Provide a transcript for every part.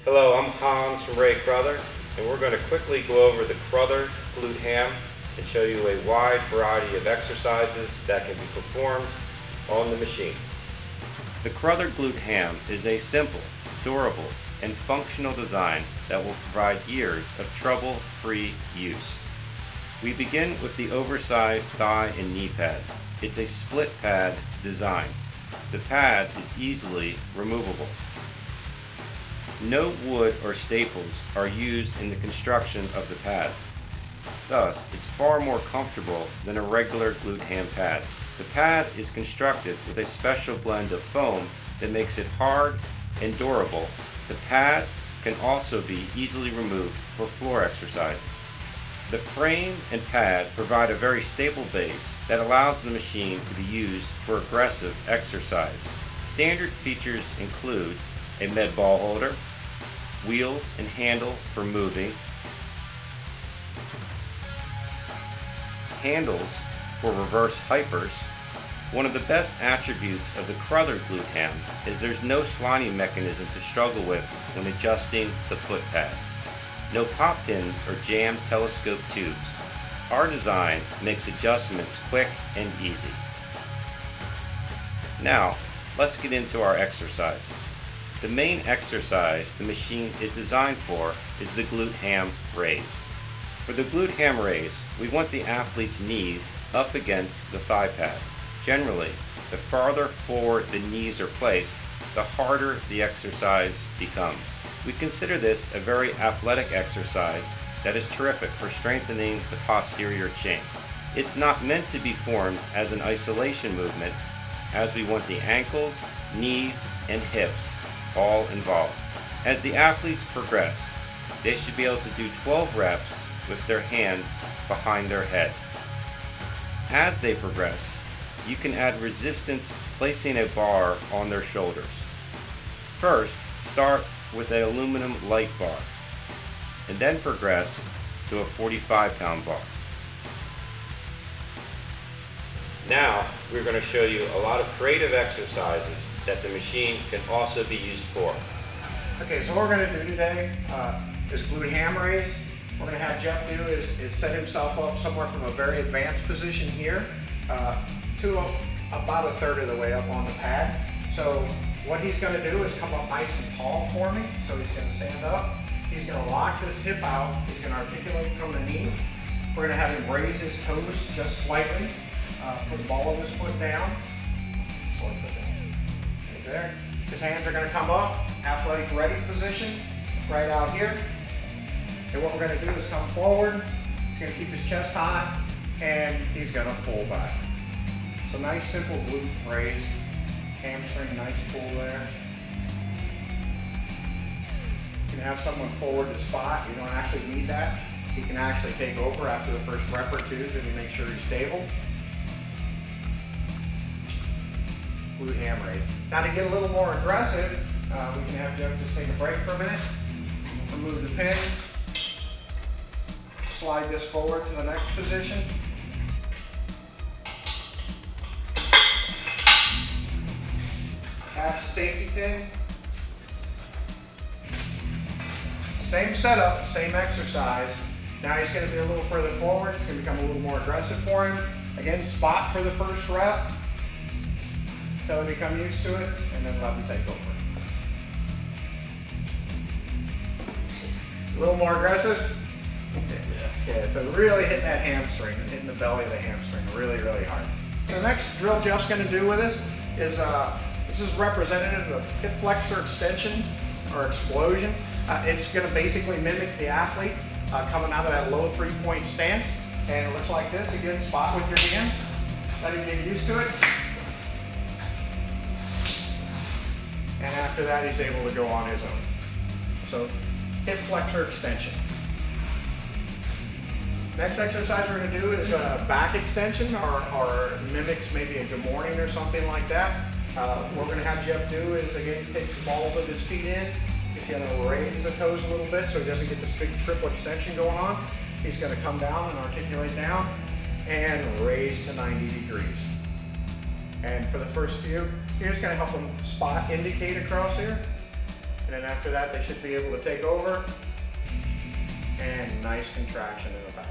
Hello, I'm Hans from Rae Crowther, and we're going to quickly go over the Crowther Glute Ham and show you a wide variety of exercises that can be performed on the machine. The Crowther Glute Ham is a simple, durable, and functional design that will provide years of trouble-free use. We begin with the oversized thigh and knee pad. It's a split pad design. The pad is easily removable. No wood or staples are used in the construction of the pad. Thus, it's far more comfortable than a regular glute ham pad. The pad is constructed with a special blend of foam that makes it hard and durable. The pad can also be easily removed for floor exercises. The frame and pad provide a very stable base that allows the machine to be used for aggressive exercise. Standard features include a med ball holder, wheels and handle for moving, handles for reverse hypers. One of the best attributes of the Crowther Glute Ham is there's no sliding mechanism to struggle with when adjusting the foot pad. No pop pins or jammed telescope tubes. Our design makes adjustments quick and easy. Now, let's get into our exercises. The main exercise the machine is designed for is the Glute Ham Raise. For the Glute Ham Raise, we want the athlete's knees up against the thigh pad. Generally, the farther forward the knees are placed, the harder the exercise becomes. We consider this a very athletic exercise that is terrific for strengthening the posterior chain. It's not meant to be formed as an isolation movement, as we want the ankles, knees, and hips all involved. As the athletes progress, they should be able to do 12 reps with their hands behind their head. As they progress, you can add resistance placing a bar on their shoulders. First, start with an aluminum light bar, and then progress to a 45-pound bar. Now, we're going to show you a lot of creative exercises that the machine can also be used for. Okay, so what we're going to do today is Glute Ham Raise. What we're going to have Jeff do is set himself up somewhere from a very advanced position here to about a third of the way up on the pad. So what he's going to do is come up nice and tall for me. So he's going to stand up. He's going to lock this hip out. He's going to articulate from the knee. We're going to have him raise his toes just slightly. Put the ball of his foot down. Right there. His hands are going to come up. Athletic ready position right out here. And what we're going to do is come forward. He's going to keep his chest high, and he's going to pull back. So nice simple glute raise. Hamstring, nice pull there. You can have someone forward to spot. You don't actually need that. He can actually take over after the first rep or two to make sure he's stable. Glute ham raise. Now to get a little more aggressive, we can have Jeff just take a break for a minute. Remove the pin. Slide this forward to the next position. That's the safety pin. Same setup, same exercise. Now he's going to be a little further forward. It's going to become a little more aggressive for him. Again, spot for the first rep until they become used to it, and then let him take over. A little more aggressive. Yeah, so really hitting that hamstring, hitting the belly of the hamstring really, really hard. So the next drill Jeff's going to do with us is this is representative of hip flexor extension or explosion. It's going to basically mimic the athlete coming out of that low three-point stance, and it looks like this. Again, spot with your hands. Let him get used to it. And after that, he's able to go on his own. So, hip flexor extension. Next exercise we're going to do is back extension, or mimics maybe a good morning or something like that. What we're going to have Jeff do is, again, take the ball with his feet in. He's going to raise the toes a little bit so he doesn't get this big triple extension going on. He's going to come down and articulate down and raise to 90 degrees. And for the first few, you're just going to help them spot indicate across here. And then after that, they should be able to take over. And nice contraction in the back.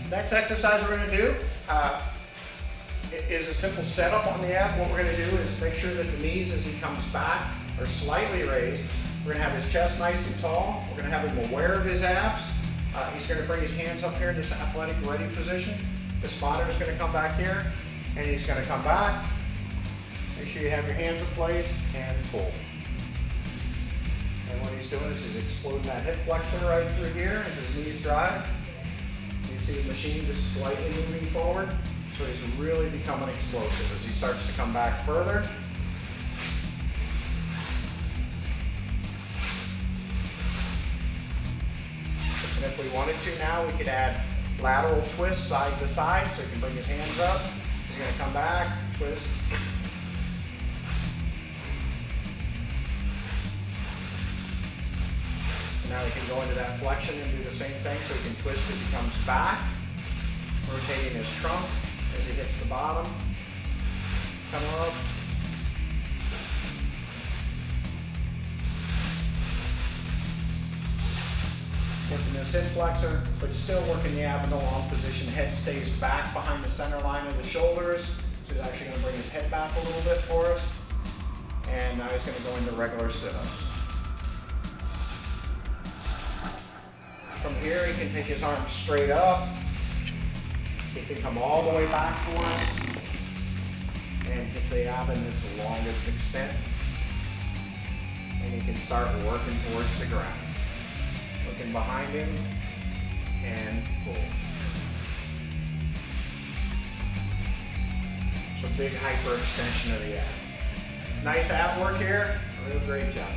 Next exercise we're going to do is a simple setup on the ab. What we're going to do is make sure that the knees as he comes back are slightly raised. We're going to have his chest nice and tall. We're going to have him aware of his abs. He's going to bring his hands up here in this athletic ready position. The spotter is going to come back here and he's going to come back. Make sure you have your hands in place and pull. And what he's doing is he's exploding that hip flexor right through here as his knees drive. You see the machine just slightly moving forward. So he's really becoming explosive as he starts to come back further. And if we wanted to now, we could add lateral twists side to side so he can bring his hands up. He's going to come back, twist. Now he can go into that flexion and do the same thing, so he can twist as he comes back, rotating his trunk as he hits the bottom, come up. Working this hip flexor, but still working the ab in the long position. Head stays back behind the center line of the shoulders. So he's actually going to bring his head back a little bit for us. And now he's going to go into regular sit-ups. From here, he can take his arms straight up. He can come all the way back for us and hit the ab in its longest extent. And he can start working towards the ground. Looking behind him and pull. So big hyperextension of the ab. Nice ab work here. Real great job.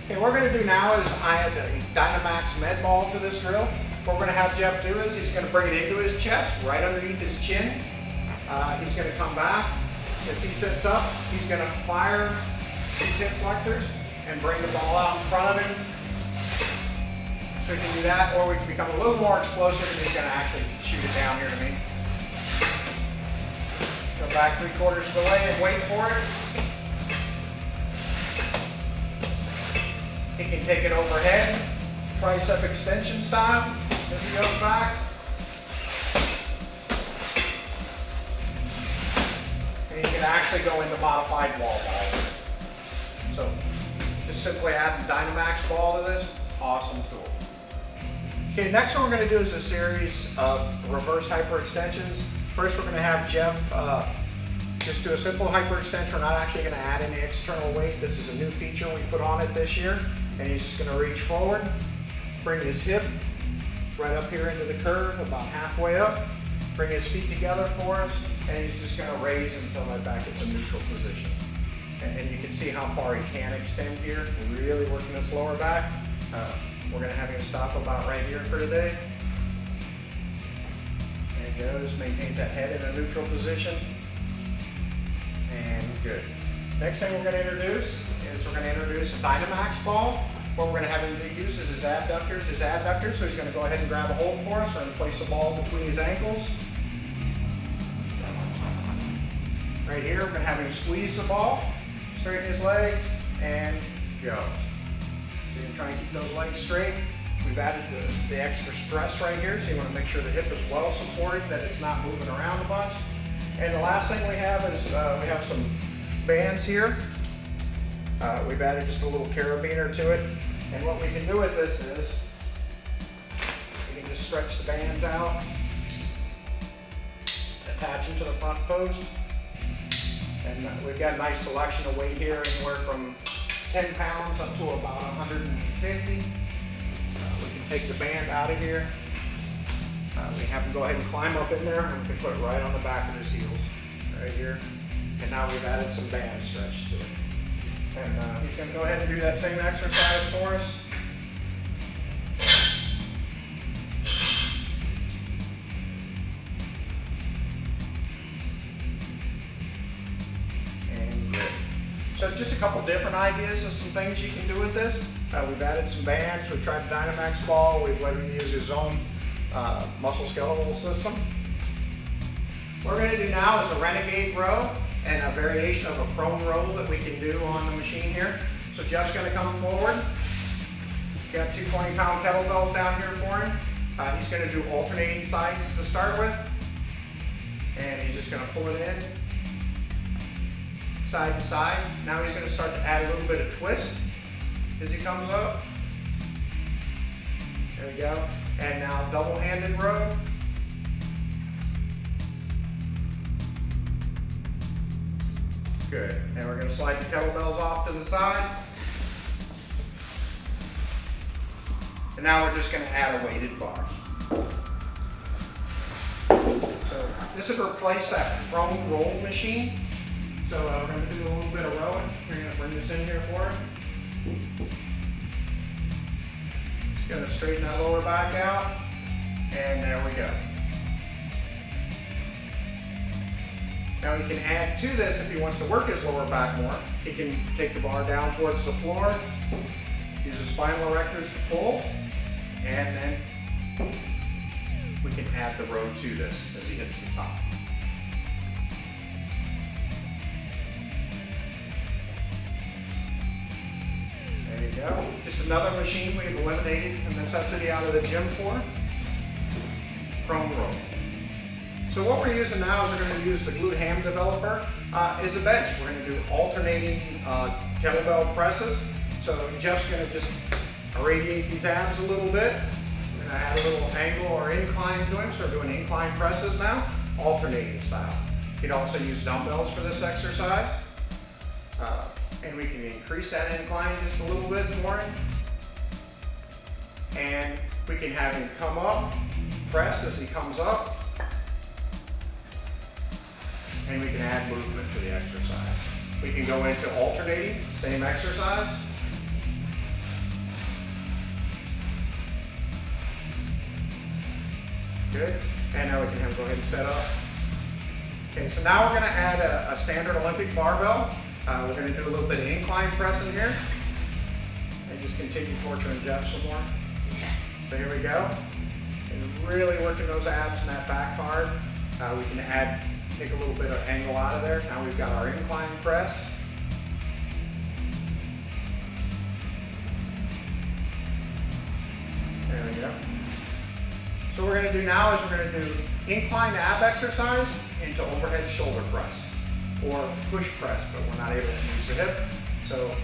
Okay, what we're going to do now is I add a Dynamax med ball to this drill. What we're going to have Jeff do is he's going to bring it into his chest, right underneath his chin. He's going to come back. As he sits up, he's going to fire his hip flexors and bring the ball out in front of him. So we can do that, or we can become a little more explosive and he's going to actually shoot it down here to me. Go back 3/4 of the way and wait for it. He can take it overhead, tricep extension style, as he goes back. And he can actually go into modified wall ball. So just simply add the Dynamax ball to this. Awesome tool. Okay, next one we're going to do is a series of reverse hyperextensions. First we're going to have Jeff just do a simple hyperextension. We're not actually going to add any external weight. This is a new feature we put on it this year. And he's just going to reach forward, bring his hip right up here into the curve, about halfway up, bring his feet together for us, and he's just going to raise until my back gets a neutral position. And you can see how far he can extend here, really working his lower back. We're going to have him stop about right here for today. And he goes, maintains that head in a neutral position. And good. Next thing we're going to introduce is we're going to introduce a Dynamax ball. What we're going to have him use is his abductors. So he's going to go ahead and grab a hold for us. We're going to place the ball between his ankles. Right here, we're going to have him squeeze the ball, straighten his legs, and go. So you're going to try and keep those legs straight. We've added the extra stress right here, so you want to make sure the hip is well supported, that it's not moving around a bunch. And the last thing we have is we have some bands here. We've added just a little carabiner to it. And what we can do with this is we can just stretch the bands out, attach them to the front post. And we've got a nice selection of weight here, anywhere from 10 pounds up to about 150. We can take the band out of here. We have him go ahead and climb up in there, and we can put it right on the back of his heels, right here. And now we've added some band stretch to it. And he's going to go ahead and do that same exercise for us. And good. So just a couple different ideas of some things you can do with this. We've added some bands. We've tried the Dynamax ball. We've let him use his own muscle skeletal system. What we're going to do now is a Renegade Row. and a variation of a prone roll that we can do on the machine here. So Jeff's going to come forward. Got 2 20-pound kettlebells down here for him. He's going to do alternating sides to start with. And he's just going to pull it in, side to side. Now he's going to start to add a little bit of twist as he comes up. There we go. And now double-handed row. Good. And we're going to slide the kettlebells off to the side. And now we're just going to add a weighted bar. So this would replace that prone roll machine. So we're going to do a little bit of rowing. We're going to bring this in here for him. Just going to straighten that lower back out. And there we go. Now he can add to this if he wants to work his lower back more. He can take the bar down towards the floor, use the spinal erectors to pull, and then we can add the row to this as he hits the top. There you go. Just another machine we've eliminated the necessity out of the gym for. Prone row. So what we're using now is we're going to use the Glute Ham developer is a bench. We're going to do alternating kettlebell presses. So Jeff's going to just irradiate these abs a little bit. We're going to add a little angle or incline to him. So we're doing incline presses now, alternating style. You can also use dumbbells for this exercise. And we can increase that incline just a little bit for him. And we can have him come up, press as he comes up. And we can add movement to the exercise. We can go into alternating, same exercise. Good. And now we can go ahead and set up. Okay, so now we're going to add a standard Olympic barbell. We're going to do a little bit of incline press in here. And just continue torturing Jeff some more. So here we go. And really working those abs and that back hard. We can take a little bit of angle out of there. Now we've got our incline press. There we go. So what we're going to do now is we're going to do incline ab exercise into overhead shoulder press or push press, but we're not able to use the hip. So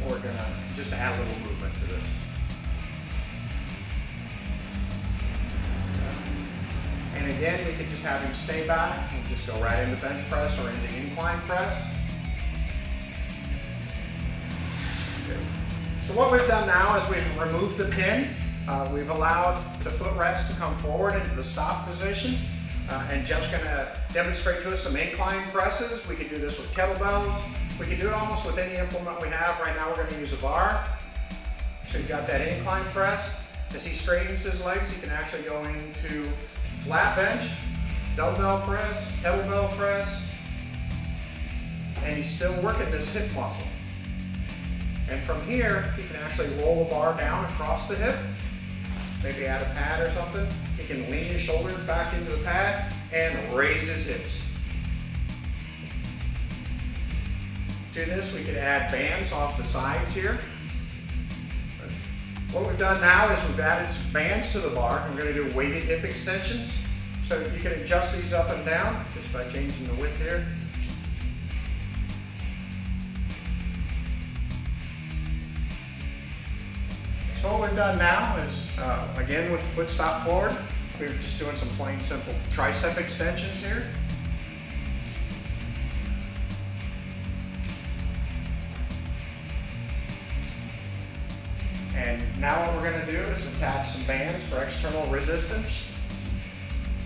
we're going to just add a little movement to this. And again, we could just have him stay back and just go right into bench press or into incline press. Good. So what we've done now is we've removed the pin. We've allowed the footrest to come forward into the stop position. And Jeff's going to demonstrate to us some incline presses. We can do this with kettlebells. We can do it almost with any implement we have. Right now we're going to use a bar. So you've got that incline press. As he straightens his legs, he can actually go into flat bench, dumbbell press, kettlebell press, and he's still working this hip muscle. And from here, he can actually roll the bar down across the hip, maybe add a pad or something. He can lean his shoulders back into the pad and raise his hips. To this, we can add bands off the sides here. What we've done now is we've added some bands to the bar. I'm going to do weighted hip extensions. So you can adjust these up and down just by changing the width here. So what we've done now is, again with the foot stop forward, we're just doing some plain simple tricep extensions here. And now what we're going to do is attach some bands for external resistance.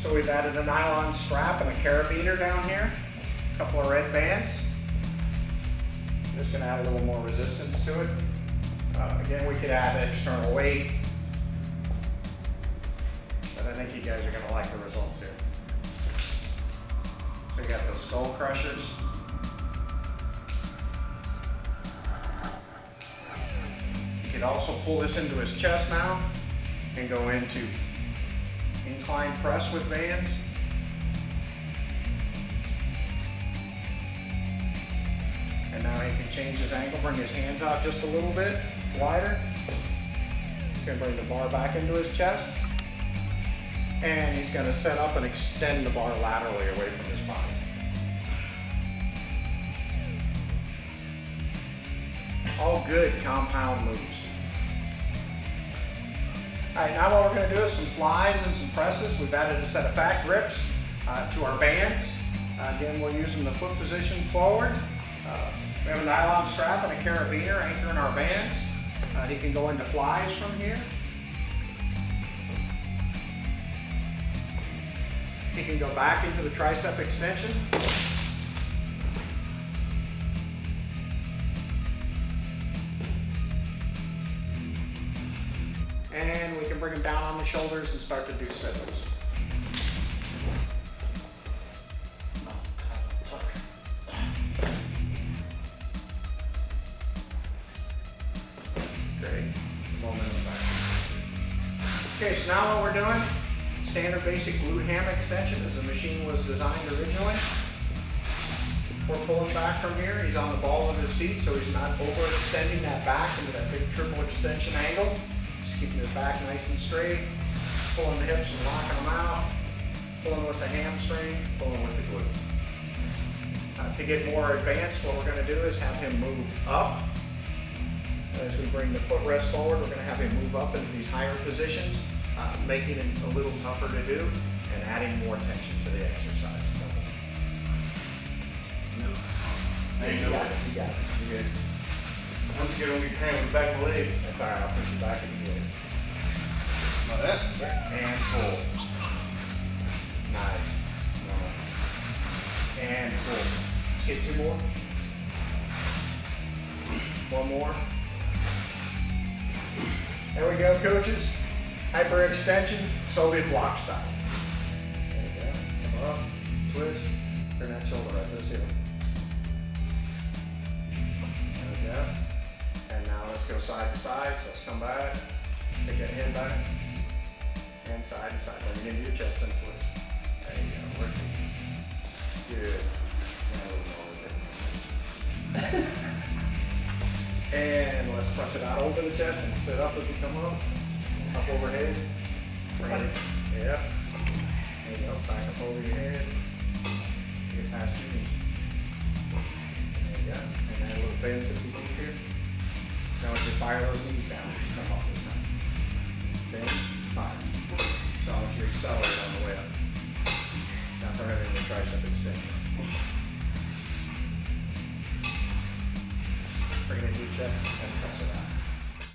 So we've added a nylon strap and a carabiner down here, a couple of red bands. I'm just going to add a little more resistance to it. Again, we could add external weight, but I think you guys are going to like the results here. So we got those skull crushers. You could also pull this into his chest now and go into incline press with bands. now he can change his angle, bring his hands out just a little bit wider. He's going to bring the bar back into his chest. And he's going to set up and extend the bar laterally away from his body. All good compound moves. All right, now what we're going to do is some flies and some presses. We've added a set of fat grips to our bands. Again, we're using the foot position forward. We have a nylon strap and a carabiner anchoring our bands. He can go into flies from here. He can go back into the tricep extension. And we can bring him down on the shoulders and start to do sit-ups. Great. Momentum back. Okay, so now what we're doing, standard basic glute ham extension as the machine was designed originally. We're pulling back from here. He's on the balls of his feet, so he's not overextending that back into that big triple extension angle. Just keeping his back nice and straight, pulling the hips and locking them out, pulling with the hamstring, pulling with the glute. To get more advanced, what we're going to do is have him move up. As we bring the footrest forward, we're going to have him move up into these higher positions, making it a little tougher to do and adding more tension to the exercise. There you go. You got it. You're good. I'm scared I'm going to be cramping the back of my legs. That's all right. I'll push you back if you need. Like that? Yeah. And pull. Nice. And pull. Let's get two more. One more. There we go, coaches. Hyperextension, Soviet block style. There you go. Come up, twist, turn that shoulder right to the ceiling. There we go. And now let's go side to side. So let's come back, take that head back, and side to side. Bring it into your chest and twist. There you go. Working. Good. Now we'll go over. And let's press it out over the chest and sit up as we come up. Up overhead. Bring it. Yep. There you go. Back up over your head. Get past your knees. There you go. And add a little bend to these knees here. Now as you fire those knees down, just come up this time. Bend, fire. So I want you to accelerate on the way up. Now turn it into a tricep extension. Bring it into your chest and press it out.